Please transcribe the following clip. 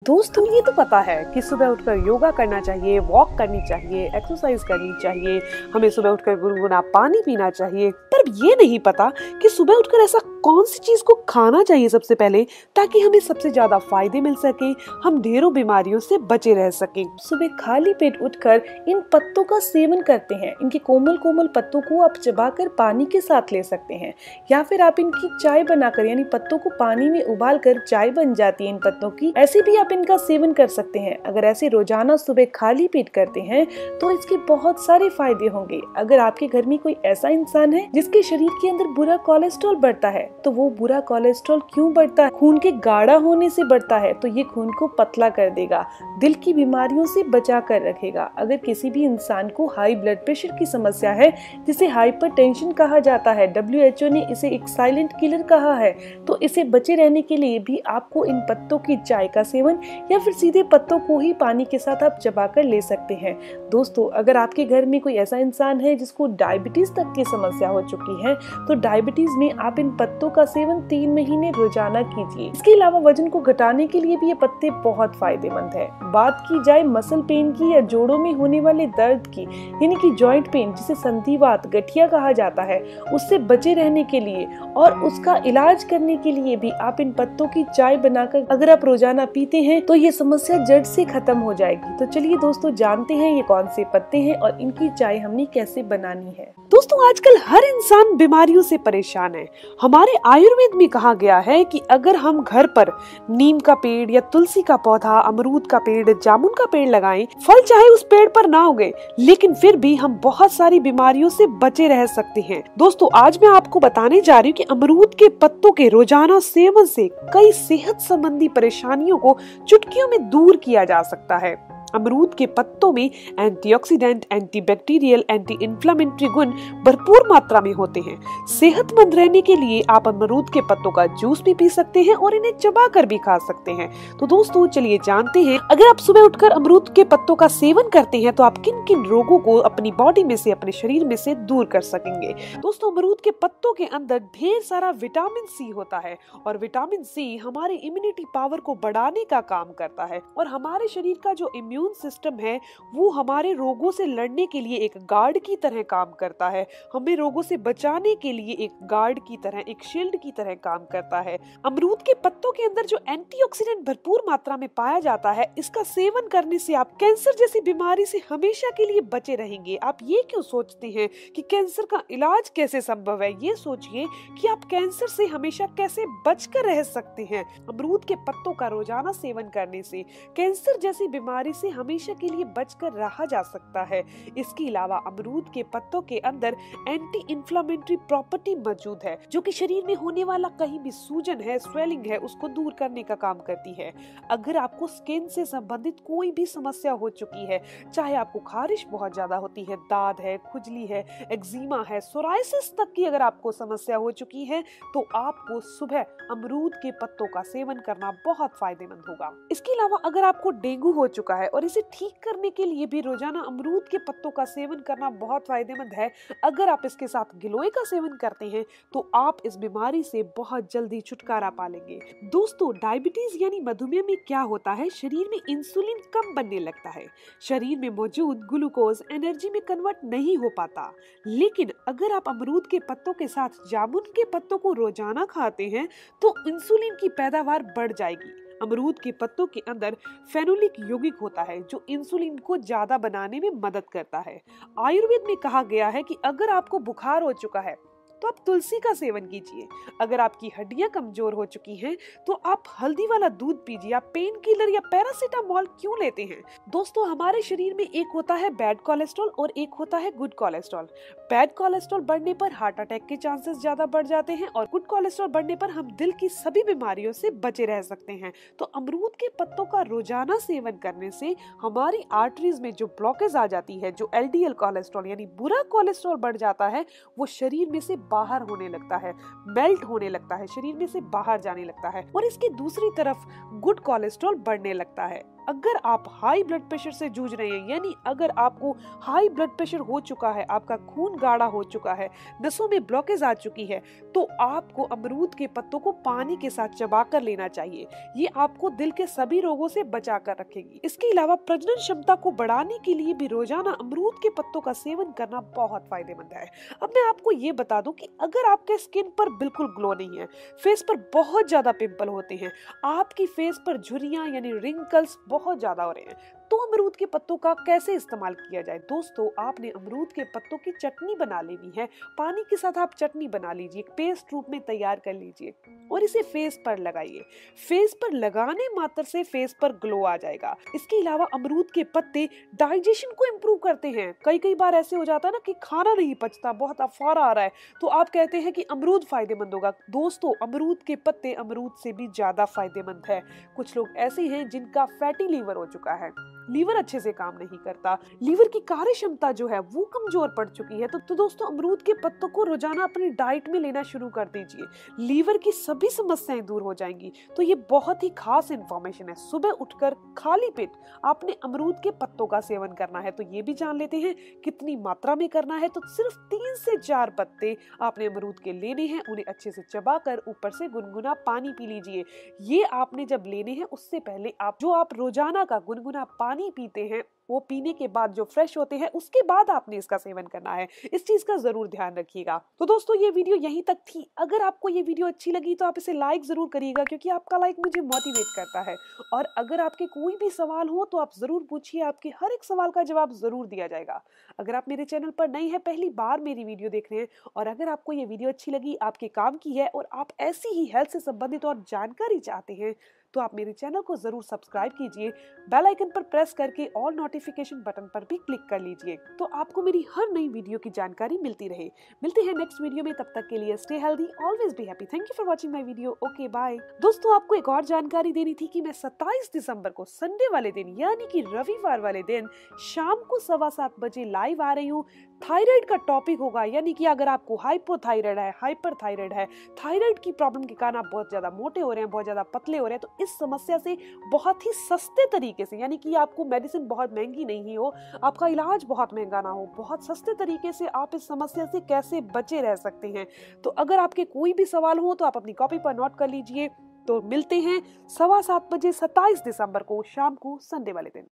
दोस्तों ये तो पता है कि सुबह उठकर योगा करना चाहिए, वॉक करनी चाहिए, एक्सरसाइज करनी चाहिए, हमें सुबह उठकर गुनगुना पानी पीना चाहिए। पर ये नहीं पता कि सुबह उठकर ऐसा कौन सी चीज को खाना चाहिए सबसे पहले ताकि हमें सबसे ज्यादा फायदे मिल सके, हम ढेरों बीमारियों से बचे रह सकें। सुबह खाली पेट उठकर इन पत्तों का सेवन करते हैं। इनके कोमल कोमल पत्तों को आप चबाकर पानी के साथ ले सकते हैं, या फिर आप इनकी चाय बनाकर, यानी पत्तों को पानी में उबाल कर चाय बन जाती है इन पत्तों की, ऐसे भी आप इनका सेवन कर सकते हैं। अगर ऐसे रोजाना सुबह खाली पेट करते हैं तो इसके बहुत सारे फायदे होंगे। अगर आपके घर में कोई ऐसा इंसान है जिसके शरीर के अंदर बुरा कोलेस्ट्रॉल बढ़ता है, तो वो बुरा कोलेस्ट्रॉल क्यों बढ़ता है? खून के गाढ़ा होने से बढ़ता है। तो ये खून को पतला कर देगा, दिल की बीमारियों से बचा कर रखेगा। अगर किसी भी इंसान को हाई ब्लड प्रेशर की समस्या है, जिसे हाइपरटेंशन कहा जाता है, WHO ने इसे एक साइलेंट किलर कहा है, तो इसे बचे रहने के लिए भी आपको इन पत्तों की चाय का सेवन या फिर सीधे पत्तों को ही पानी के साथ आप चबाकर ले सकते हैं। दोस्तों, अगर आपके घर में कोई ऐसा इंसान है जिसको डायबिटीज तक की समस्या हो चुकी है, तो डायबिटीज में आप इन पत्तों का सेवन 3 महीने रोजाना कीजिए। इसके अलावा वजन को घटाने के लिए भी ये पत्ते बहुत फायदेमंद है। बात की जाए मसल पेन की या जोड़ों में होने वाले दर्द की, यानी कि जॉइंट पेन जिसे संधिवात, गठिया कहा जाता है, उससे बचे रहने के लिए और उसका इलाज करने के लिए भी आप इन पत्तों की चाय बनाकर अगर आप रोजाना पीते हैं तो ये समस्या जड़ से खत्म हो जाएगी। तो चलिए दोस्तों, जानते हैं ये कौन से पत्ते हैं और इनकी चाय हमने कैसे बनानी है। दोस्तों, आजकल हर इंसान बीमारियों से परेशान है। हमारे आयुर्वेद में कहा गया है कि अगर हम घर पर नीम का पेड़ या तुलसी का पौधा, अमरूद का पेड़, जामुन का पेड़ लगाएं, फल चाहे उस पेड़ पर ना उगे, लेकिन फिर भी हम बहुत सारी बीमारियों से बचे रह सकते हैं। दोस्तों, आज मैं आपको बताने जा रही हूँ कि अमरूद के पत्तों के रोजाना सेवन से कई सेहत संबंधी परेशानियों को चुटकियों में दूर किया जा सकता है। अमरूद के पत्तों में एंटीऑक्सीडेंट, एंटीबैक्टीरियल, एंटी इन्फ्लेमेटरी गुण भरपूर मात्रा में होते हैं। सेहतमंद रहने के लिए आप अमरूद के पत्तों का जूस भी पी सकते हैं और इन्हें चबाकर भी खा सकते हैं। तो दोस्तों, चलिए जानते हैं, अगर आप सुबह उठकर अमरूद के पत्तों का सेवन करते हैं तो आप किन किन रोगों को अपनी बॉडी में से, अपने शरीर में से दूर कर सकेंगे। दोस्तों, अमरूद के पत्तों के अंदर ढेर सारा विटामिन सी होता है और विटामिन सी हमारे इम्यूनिटी पावर को बढ़ाने का काम करता है और हमारे शरीर का जो इम्यून सिस्टम है वो हमारे रोगों से लड़ने के लिए एक गार्ड की तरह काम करता है। हमें रोगों से बचाने के लिए एक गार्ड की तरह, एक शील्ड की तरह काम करता है। अमरूद के पत्तों के अंदर जो एंटीऑक्सीडेंट भरपूर मात्रा में पाया जाता है, इसका सेवन करने से आप कैंसर जैसी बीमारी से हमेशा के लिए बचे रहेंगे। आप ये क्यों सोचते हैं कि कैंसर का इलाज कैसे संभव है? ये सोचिए कि आप कैंसर से हमेशा कैसे बचकर रह सकते हैं। अमरूद के पत्तों का रोजाना सेवन करने से कैंसर जैसी बीमारी से हमेशा के लिए बचकर रहा जा सकता है। इसके अलावा अमरूद के पत्तों के अंदर एंटी इन्फ्लेमेटरी प्रॉपर्टी मौजूद है, जो कि शरीर में होने वाला कहीं भी सूजन है, स्वेलिंग है, उसको दूर करने का काम करती है। अगर आपको स्किन से संबंधित कोई भी समस्या हो चुकी है, चाहे आपको खारिश बहुत ज्यादा होती है, दाद है, खुजली है, एक्जिमा है, सोराइसिस तक की अगर आपको समस्या हो चुकी है, तो आपको सुबह अमरूद के पत्तों का सेवन करना बहुत फायदेमंद होगा। इसके अलावा अगर आपको डेंगू हो चुका है और इसे ठीक करने के लिए भी रोजाना अमरूद के पत्तों का सेवन करना बहुत फायदेमंद है। अगर आप इसके साथ गिलोय का सेवन करते हैं तो आप इस बीमारी से बहुत जल्दी छुटकारा पा लेंगे। दोस्तों, डायबिटीज यानी मधुमेह में क्या होता है? शरीर में इंसुलिन कम बनने लगता है, शरीर में मौजूद ग्लूकोज एनर्जी में कन्वर्ट नहीं हो पाता। लेकिन अगर आप अमरूद के पत्तों के साथ जामुन के पत्तों को रोजाना खाते हैं तो इंसुलिन की पैदावार बढ़ जाएगी। अमरूद के पत्तों के अंदर फेनोलिक यौगिक होता है जो इंसुलिन को ज्यादा बनाने में मदद करता है। आयुर्वेद में कहा गया है कि अगर आपको बुखार हो चुका है तो आप तुलसी का सेवन कीजिए। अगर आपकी हड्डियां कमजोर हो चुकी हैं तो आप हल्दी वाला दूध पीजिए। आप पेन किलर या पैरासीटामोल क्यों लेते हैं? दोस्तों, हमारे शरीर में एक होता है बैड कोलेस्ट्रॉल और एक होता है गुड कोलेस्ट्रॉल। बैड कोलेस्ट्रॉल बढ़ने पर हार्ट अटैक के चांसेस ज्यादा बढ़ जाते हैं और गुड कोलेस्ट्रॉल बढ़ने पर हम दिल की सभी बीमारियों से बचे रह सकते हैं। तो अमरूद के पत्तों का रोजाना सेवन करने से हमारी आर्टरीज में जो ब्लॉकेज आ जाती है, जो LDL कोलेस्ट्रॉल यानी बुरा कोलेस्ट्रॉल बढ़ जाता है, वो शरीर में से बाहर होने लगता है, मेल्ट होने लगता है, शरीर में से बाहर जाने लगता है और इसकी दूसरी तरफ गुड कोलेस्ट्रॉल बढ़ने लगता है। अगर आप हाई ब्लड प्रेशर से जूझ रहे हैं, यानी अगर आपको हाई ब्लड प्रेशर हो चुका है, आपका खून गाढ़ा हो चुका है, नसों में ब्लॉकेज आ चुकी है, तो आपको अमरूद के पत्तों को पानी के साथ चबाकर लेना चाहिए। ये आपको दिल के सभी रोगों से बचा कर रखेगी। इसके अलावा प्रजनन क्षमता को बढ़ाने के लिए भी रोजाना अमरूद के पत्तों का सेवन करना बहुत फायदेमंद है। अब मैं आपको ये बता दूं कि अगर आपके स्किन पर बिल्कुल ग्लो नहीं है, फेस पर बहुत ज्यादा पिंपल होते हैं, आपकी फेस पर झुर्रियां यानी रिंकल्स बहुत ज्यादा हो रहे हैं, तो अमरूद के पत्तों का कैसे इस्तेमाल किया जाए। दोस्तों, आपने अमरूद के पत्तों की चटनी बना लेनी है। पानी के साथ आप चटनी बना लीजिए, पेस्ट रूप में तैयार कर लीजिए और इसे फेस पर लगाइए। फेस पर लगाने मात्र से फेस पर ग्लो आ जाएगा। इसके अलावा अमरूद के पत्ते डाइजेशन को इम्प्रूव करते हैं। कई बार ऐसे हो जाता है ना कि खाना नहीं पचता, बहुत अफवारा आ रहा है, तो आप कहते हैं कि अमरूद फायदेमंद होगा। दोस्तों, अमरूद के पत्ते अमरूद से भी ज्यादा फायदेमंद है। कुछ लोग ऐसे हैं जिनका फैटी लीवर हो चुका है, लीवर अच्छे से काम नहीं करता, लीवर की कार्य क्षमता जो है वो कमजोर पड़ चुकी है, तो दोस्तों अमरूद के पत्तों को रोजाना अपनी डाइट में लेना शुरू कर दीजिए। लीवर की सभी समस्याएं दूर हो जाएंगी। तो ये बहुत ही खास इंफॉर्मेशन है। सुबह उठकर खाली पेट आपने अमरूद के पत्तों का सेवन करना है। तो ये भी जान लेते हैं कितनी मात्रा में करना है। तो सिर्फ 3 से 4 पत्ते आपने अमरूद के लेने हैं, उन्हें अच्छे से चबाकर ऊपर से गुनगुना पानी पी लीजिए। ये आपने जब लेने हैं उससे पहले आप रोजाना का गुनगुना पानी पीते हैं, वो पीने के बाद जो फ्रेश होते हैं, उसके बाद आपने इसका सेवन करना है। इस चीज का जरूर ध्यान रखिएगा। तो दोस्तों, ये वीडियो यहीं तक थी। अगर आपको ये वीडियो अच्छी लगी तो आप इसे लाइक जरूर करिएगा, क्योंकि आपका लाइक मुझे मोटिवेट करता है। और अगर आपके कोई भी सवाल हो तो आप जरूर पूछिए, आपके हर एक सवाल का जवाब जरूर दिया जाएगा। अगर आप मेरे चैनल पर नए हैं, पहली बार मेरी वीडियो देख रहे हैं, और अगर आपको ये वीडियो अच्छी लगी, आपके काम की है, और आप ऐसी ही हेल्थ से संबंधित और जानकारी चाहते हैं, तो आप मेरे चैनल को जरूर सब्सक्राइब कीजिए। बेल आइकन पर प्रेस करके ऑल नोटिफिकेशन बटन पर भी क्लिक कर लीजिए, तो आपको मेरी हर नई वीडियो की जानकारी मिलती रहे। मिलते हैं नेक्स्ट वीडियो में, तब तक के लिए stay healthy, always be happy. Thank you for watching my video. Okay, bye. दोस्तों, आपको एक और जानकारी देनी थी कि मैं 27 दिसंबर को संडे वाले दिन, यानी कि रविवार वाले दिन शाम को 7:15 बजे लाइव आ रही हूँ। थायराइड का टॉपिक होगा, यानी कि अगर आपको हाइपोथायराइड है, हाइपरथायराइड है, थायराइड की प्रॉब्लम के कारण आप बहुत ज्यादा मोटे हो रहे हैं, बहुत ज्यादा पतले हो रहे हैं, तो इस समस्या से बहुत ही सस्ते तरीके से, यानी कि आपको मेडिसिन बहुत महंगी नहीं हो, आपका इलाज बहुत महंगा ना हो, बहुत सस्ते तरीके से आप इस समस्या से कैसे बचे रह सकते हैं। तो अगर आपके कोई भी सवाल हो तो आप अपनी कॉपी पर नोट कर लीजिए। तो मिलते हैं 7:15 बजे 27 दिसंबर को शाम को, संडे वाले दिन।